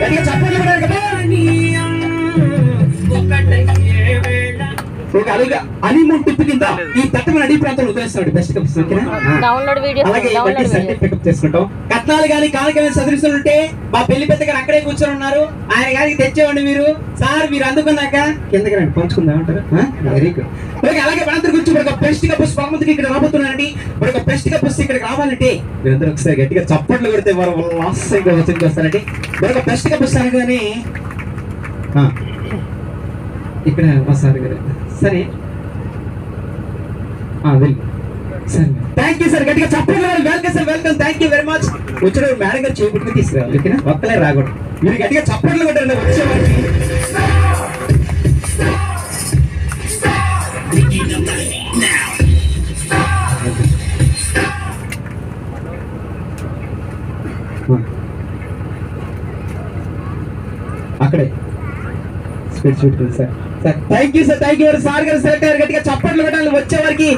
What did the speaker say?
గట్టిగా చప్పట్లు కొట్టాలి కదా. అలాగే హనీమూన్ టిప్ కింద ఈ దట్టమైన అడవి ప్రాంతంలో వదిలేస్తాడు బెస్ట్ కప్స్. అలాగే ఇవన్నీ సర్టిఫికేట్ పికప్ చేసుకుంటాం. కట్నాలు కానీ కానుకమైన సదృశ్యాలు ఉంటే మా పెళ్లి పెద్ద గారు అక్కడే కూర్చొని ఉన్నారు, ఆయన గారికి తెచ్చేవండి మీరు. సార్ మీరు అందుకున్నాక కిందకి రండి పంచుకుందాం అంటారు. Very good. ఓకే, అలాగే మనందరి గురించి ఒక బెస్ట్ కప్స్ బహుమతికి ఇక్కడ రాబోతున్నారండి. మరి ఒక బెస్ట్ కప్స్ ఇక్కడ రావాలంటే మీరందరూ ఒకసారి గట్టిగా చప్పట్లు కొడితే వారు లాస్ట్ వస్తారండి. మరి ఒక బెస్ట్ కప్స్ అనగానే ఇక్కడ మా సార్ గారు సరే వెళ్ళి సార్ థ్యాంక్ యూ సార్. గట్టిగా చెప్పండి. Welcome sir, welcome, thank you very much. వచ్చిన మేడం గారు చేపట్టుకుని తీసుకురావాలి, ఓకేనా? ఒక్కలే రాకూడదు. మీరు గట్టిగా చప్పట్లు కొట్టారండి వచ్చేవాడికి. అక్కడే స్పీడ్ పెట్టుకుంది sir. Sir thank you sir, thank you sir గారు సెలెక్ట్ అయ్యారు. గట్టిగా చప్పట్లు పెట్టాలి వచ్చే వారికి.